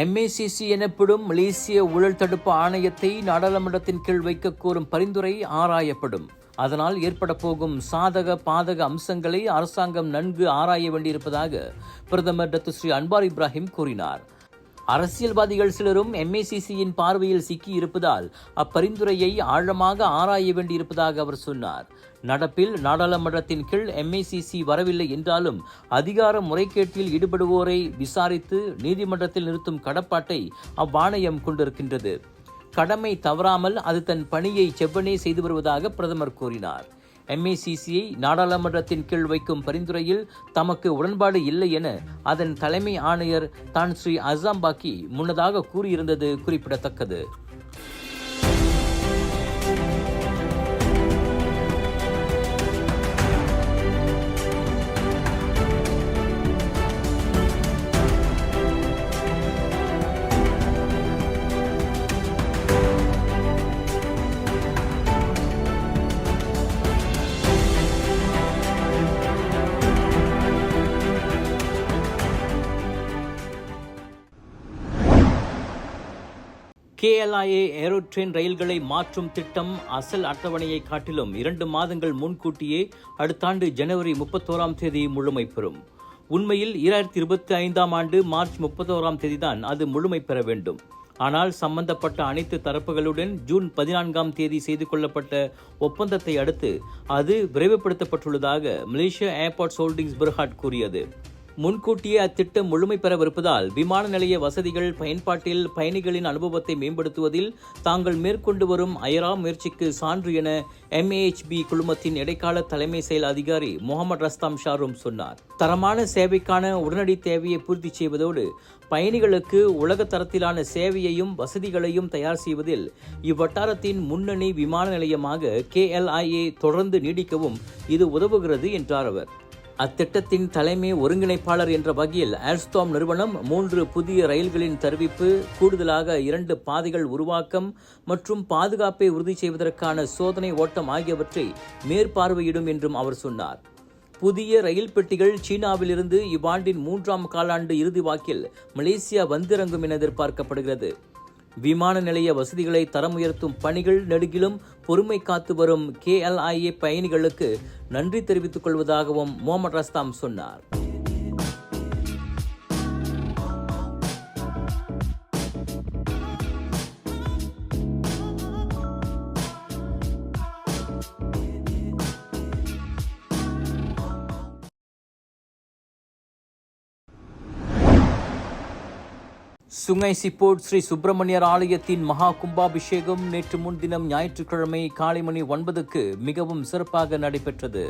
MACC எனப்படும் மலேசிய ஊழல் தடுப்பு ஆணையத்தை நாடாளுமன்றத்தின் கீழ் வைக்க கோரும் பரிந்துரை ஆராயப்படும். அதனால் ஏற்பட போகும் சாதக பாதக அம்சங்களை அரசாங்கம் நன்கு ஆராய வேண்டியிருப்பதாக பிரதமர் டத்துஸ்ரீ அன்வார் இப்ராஹிம் கூறினார். அரசியல்வாதிகள் சிலரும் MACCயின் பார்வையில் சிக்கி இருப்பதால் அப்பரிந்துரையை ஆழமாக ஆராய வேண்டியிருப்பதாக அவர் சொன்னார். நடப்பில் நாடாளுமன்றத்தின் கீழ் MACC வரவில்லை என்றாலும் அதிகார முறைகேட்டில் ஈடுபடுவோரை விசாரித்து நீதிமன்றத்தில் நிறுத்தும் கடப்பாட்டை அவ்வாணையம் கொண்டிருக்கின்றது. கடமை தவறாமல் அது தன் பணியை செவ்வனே செய்து வருவதாக பிரதமர் கூறினார். MACCயை நாடாளுமன்றத்தின் கீழ் வைக்கும் பரிந்துரையில் தமக்கு உடன்பாடு இல்லை என அதன் தலைமை ஆணையர் தான் ஸ்ரீ அசாம்பாக்கி முன்னதாக கூறியிருந்தது குறிப்பிடத்தக்கது. KLIA ஏரோட்ரெயின் ரயில்களை மாற்றும் திட்டம் அசல் அட்டவணையை காட்டிலும் 2 மாதங்கள் முன்கூட்டியே அடுத்த ஆண்டு ஜனவரி 31 முழுமை பெறும். உண்மையில் 2025 ஆண்டு மார்ச் 31 தான் அது முழுமை பெற வேண்டும். ஆனால் சம்பந்தப்பட்ட அனைத்து தரப்புகளுடன் ஜூன் 14 செய்து கொள்ளப்பட்ட ஒப்பந்தத்தை அடுத்து அது விரைவுபடுத்தப்பட்டுள்ளதாக மலேசியா ஏர்போர்ட்ஸ் ஹோல்டிங்ஸ் பெர்ஹாட் கூறியது. முன்கூட்டியே அத்திட்டம் முழுமை பெறவிருப்பதால் விமான நிலைய வசதிகள் பயன்பாட்டில் பயணிகளின் அனுபவத்தை மேம்படுத்துவதில் தாங்கள் மேற்கொண்டு வரும் அயரா முயற்சிக்கு சான்று என MAHB குழுமத்தின் இடைக்கால தலைமை செயல் அதிகாரி முகமது ரஸ்தாம் ஷாரும் சொன்னார். தரமான சேவைக்கான உடனடி தேவையை பூர்த்தி செய்வதோடு பயணிகளுக்கு உலக தரத்திலான சேவையையும் வசதிகளையும் தயார் செய்வதில் இவ்வட்டாரத்தின் முன்னணி விமான நிலையமாக KLIA தொடர்ந்து நீடிக்கவும் இது உதவுகிறது என்றார் அவர். அத்திட்டத்தின் தலைமை ஒருங்கிணைப்பாளர் என்ற வகையில் ஆல்ஸ்டாம் நிறுவனம் 3 புதிய ரயில்களின் தருவிப்பு, கூடுதலாக 2 பாதைகள் உருவாக்கம் மற்றும் பாதுகாப்பை உறுதி செய்வதற்கான சோதனை ஓட்டம் ஆகியவற்றை மேற்பார்வையிடும் என்றும் அவர் சொன்னார். புதிய ரயில் பெட்டிகள் சீனாவிலிருந்து இவ்வாண்டின் 3ஆம் காலாண்டு இறுதி வாக்கில் மலேசியா வந்திறங்கும் என எதிர்பார்க்கப்படுகிறது. விமான நிலைய வசதிகளை தரம் உயர்த்தும் பணிகள் நெடுகிலும் பொறுமை காத்து வரும் KLIA பயணிகளுக்கு நன்றி தெரிவித்துக் கொள்வதாகவும் முகமது ரஸ்தாம் சொன்னார். சுங்கை சிப்போட் ஸ்ரீ சுப்பிரமணியர் ஆலயத்தின் மகா கும்பாபிஷேகம் நேற்று முன்தினம் ஞாயிற்றுக்கிழமை காலை மணி 9க்கு மிகவும் சிறப்பாக நடைபெற்றது.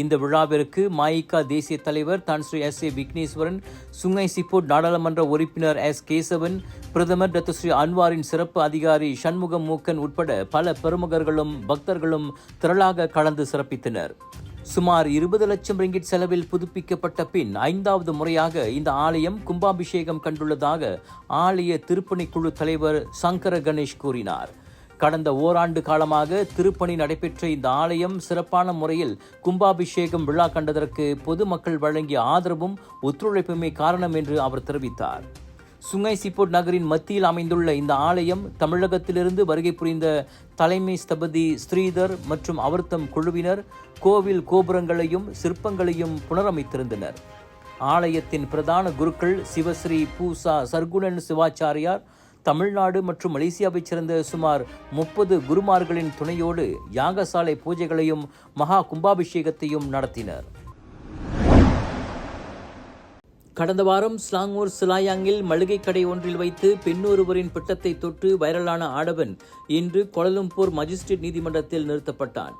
இந்த விழாவிற்கு மாயிகா தேசிய தலைவர் தான் ஸ்ரீ SA விக்னேஸ்வரன், சுங்கை சிப்போட் நாடாளுமன்ற உறுப்பினர் S கேசவன், பிரதமர் டத்துஸ்ரீ அன்வாரின் சிறப்பு அதிகாரி சண்முகம் மூக்கன் உட்பட பல பிரமுகர்களும் பக்தர்களும் திரளாக கலந்து சிறப்பித்தனர். சுமார் 20 லட்சம் ரிங்கிட் செலவில் புதுப்பிக்கப்பட்ட பின் 5வது முறையாக இந்த ஆலயம் கும்பாபிஷேகம் கண்டுள்ளதாக ஆலய திருப்பணி குழு தலைவர் சங்கர கணேஷ் கூறினார். கடந்த ஓராண்டு காலமாக திருப்பணி நடைபெற்ற இந்த ஆலயம் சிறப்பான முறையில் கும்பாபிஷேகம் விழா கண்டதற்கு பொதுமக்கள் வழங்கிய ஆதரவும் ஒத்துழைப்புமே காரணம் என்று அவர் தெரிவித்தார். சுங்கை சிப்போட் நகரின் மத்தியில் அமைந்துள்ள இந்த ஆலயம் தமிழகத்திலிருந்து வருகை புரிந்த தலைமை ஸ்தபதி ஸ்ரீதர் மற்றும் அவர்தம் குழுவினர் கோவில் கோபுரங்களையும் சிற்பங்களையும் புனரமைத்திருந்தனர். ஆலயத்தின் பிரதான குருக்கள் சிவஸ்ரீ பூசா சர்க்குணன் சிவாச்சாரியார் தமிழ்நாடு மற்றும் மலேசியாவைச் சேர்ந்த சுமார் 30 குருமார்களின் துணையோடு யாகசாலை பூஜைகளையும் மகா கும்பாபிஷேகத்தையும் நடத்தினர். கடந்த வாரம் ஸ்லாங்கூர் சிலாயாங்கில் மளிகை கடை ஒன்றில் வைத்து பெண்ணொருவரின் பிட்டத்தை தொட்டு வைரலான ஆடவன் இன்று கோலாலம்பூர் மஜிஸ்ட்ரேட் நீதிமன்றத்தில் நிறுத்தப்பட்டான்.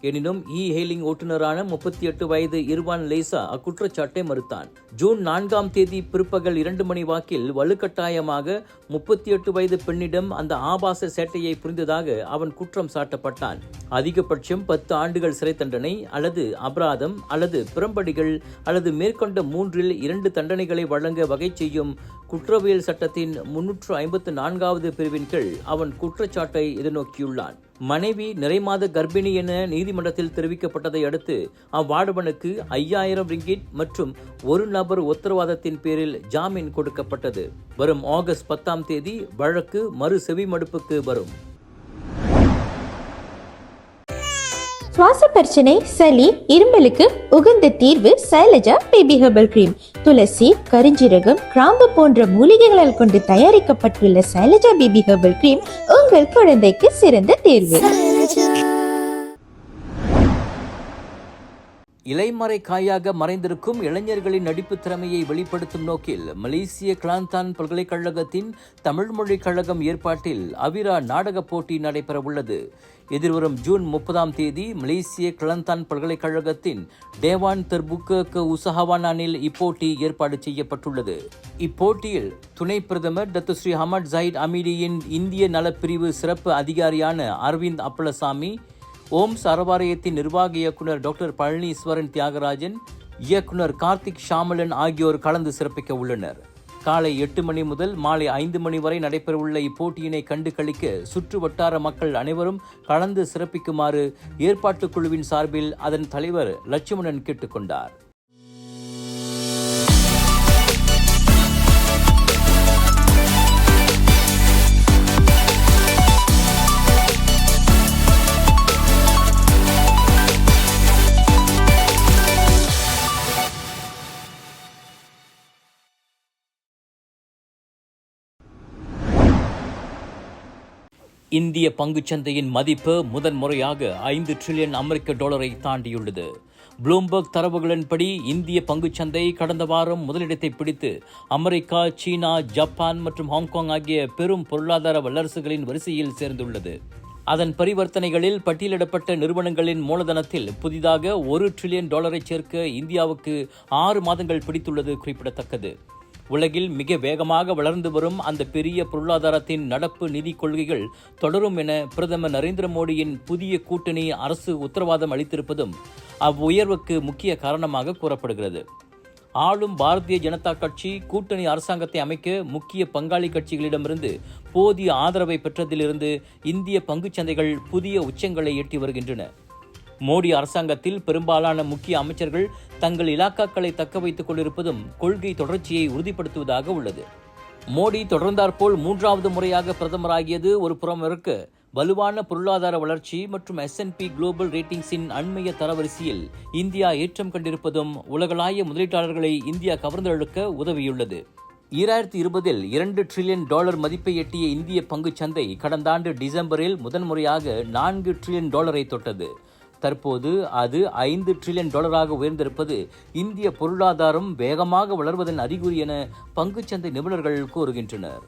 எனினும் ஹெயிலிங் ஓட்டுநரான 38 வயது இர்வான் லேசா அக்குற்றச்சாட்டை மறுத்தான். ஜூன் 4 பிற்பகல் 2 மணி வாக்கில் வலுக்கட்டாயமாக 38 வயது பெண்ணிடம் அந்த ஆபாச சேட்டையை புரிந்ததாக அவன் குற்றம் சாட்டப்பட்டான். அதிகபட்சம் 10 ஆண்டுகள் சிறை தண்டனை அல்லது அபராதம் அல்லது பிறம்படிகள் அல்லது மேற்கொண்ட 3இல் 2 தண்டனைகளை வழங்க வகை செய்யும் குற்றவியல் சட்டத்தின் 354வது பிரிவின் கீழ் அவன் குற்றச்சாட்டை எதிர்நோக்கியுள்ளான். மனைவி நிறைமாத கர்ப்பிணி என நீதிமன்றத்தில் தெரிவிக்கப்பட்டதை அடுத்து அவ்வாடவனுக்கு 5000 ரிங்கிட் மற்றும் ஒரு நபர் உத்தரவாதத்தின் பேரில் ஜாமீன் கொடுக்கப்பட்டது. வரும் ஆகஸ்ட் 10ஆம் தேதி வழக்கு மறு செவிமடுப்புக்கு வரும். சுவாச பிரச்சனை, சளி, இருமலுக்கு உகந்த தீர்வு சைலஜா பேபி ஹெர்பல் கிரீம். துளசி, கரிஞ்சீரகம், கிராம்பு போன்ற மூலிகைகளால் கொண்டு தயாரிக்கப்பட்டுள்ள சைலஜா பேபி ஹெர்பல் கிரீம் உங்கள் குழந்தைக்கு சிறந்த தேர்வு. இலைமறை காயாக மறைந்திருக்கும் இளைஞர்களின் நடிப்பு திறமையை வெளிப்படுத்தும் நோக்கில் மலேசிய கிளாந்தான் பல்கலைக்கழகத்தின் தமிழ் மொழி கழகம் ஏற்பாட்டில் அவிரா நாடக போட்டி நடைபெறவுள்ளது. எதிர்வரும் ஜூன் 30ஆம் தேதி மலேசிய கிளாந்தான் பல்கலைக்கழகத்தின் டேவான் தெர்புக்க உசஹவானானில் இப்போட்டி ஏற்பாடு செய்யப்பட்டுள்ளது. இப்போட்டியில் துணை பிரதமர் டாக்டர் ஸ்ரீ ஹமட் ஜாயிட் அமீடியின் இந்திய நலப்பிரிவு சிறப்பு அதிகாரியான அரவிந்த் அப்பளசாமி, ஓம்ஸ் அறவாரியத்தின் நிர்வாக இயக்குனர் டாக்டர் பழனீஸ்வரன் தியாகராஜன், இயக்குனர் கார்த்திக் ஷாமலன் ஆகியோர் கலந்து சிறப்பிக்க உள்ளனர். காலை 8 மணி முதல் மாலை 5 மணி வரை நடைபெறவுள்ள இப்போட்டியினை கண்டு களிக்க சுற்று வட்டார மக்கள் அனைவரும் கலந்து சிறப்பிக்குமாறு ஏற்பாட்டுக் குழுவின் சார்பில் அதன் தலைவர் லட்சுமணன் கேட்டுக்கொண்டார். இந்திய பங்குச்சந்தையின் மதிப்பு முதன்முறையாக 5 டிரில்லியன் அமெரிக்க டாலரை தாண்டியுள்ளது. ப்ளூம்பர்க் தரவுகளின்படி இந்திய பங்குச்சந்தை கடந்த வாரம் முதலிடத்தை பிடித்து அமெரிக்கா, சீனா, ஜப்பான் மற்றும் ஹாங்காங் ஆகிய பெரும் பொருளாதார வல்லரசுகளின் வரிசையில் சேர்ந்துள்ளது. அதன் பரிவர்த்தனைகளில் பட்டியலிடப்பட்ட நிறுவனங்களின் மூலதனத்தில் புதிதாக 1 டிரில்லியன் டாலரை சேர்க்க இந்தியாவுக்கு 6 மாதங்கள் பிடித்துள்ளது குறிப்பிடத்தக்கது. உலகில் மிக வேகமாக வளர்ந்து வரும் அந்த பெரிய பொருளாதாரத்தின் நடப்பு நிதி கொள்கைகள் தொடரும் என பிரதமர் நரேந்திர மோடியின் புதிய கூட்டணி அரசு உத்தரவாதம் அளித்திருப்பதும் அவ்வுயர்வுக்கு முக்கிய காரணமாக கூறப்படுகிறது. ஆளும் பாரதிய ஜனதா கட்சி கூட்டணி அரசாங்கத்தை அமைக்க முக்கிய பங்காளி கட்சிகளிடமிருந்து போதிய ஆதரவை பெற்றதிலிருந்து இந்திய பங்குச்சந்தைகள் புதிய உச்சங்களை எட்டி வருகின்றன. மோடி அரசாங்கத்தில் பெரும்பாலான முக்கிய அமைச்சர்கள் தங்கள் இலாக்காக்களை தக்க வைத்துக் கொண்டிருப்பதும் கொள்கை தொடர்ச்சியை உறுதிப்படுத்துவதாக உள்ளது. மோடி தொடர்ந்தாற்போல் 3வது முறையாக பிரதமராகியது ஒரு புறம் இருக்க, வலுவான பொருளாதார வளர்ச்சி மற்றும் S&P குளோபல் ரேட்டிங்ஸின் அண்மைய தரவரிசையில் இந்தியா ஏற்றம் கண்டிருப்பதும் உலகளாவிய முதலீட்டாளர்களை இந்தியா கவர்ந்தெழுக்க உதவியுள்ளது. 2020இல் 2 டிரில்லியன் டாலர் மதிப்பை எட்டிய இந்திய பங்குச்சந்தை கடந்த ஆண்டு டிசம்பரில் முதன்முறையாக 4 டிரில்லியன் டாலரை தொட்டது. தற்போது அது 5 டிரில்லியன் டாலராக உயர்ந்திருப்பது இந்திய பொருளாதாரம் வேகமாக வளர்வதன் அறிகுறி என பங்குச்சந்தை நிபுணர்கள் கூறுகின்றனர்.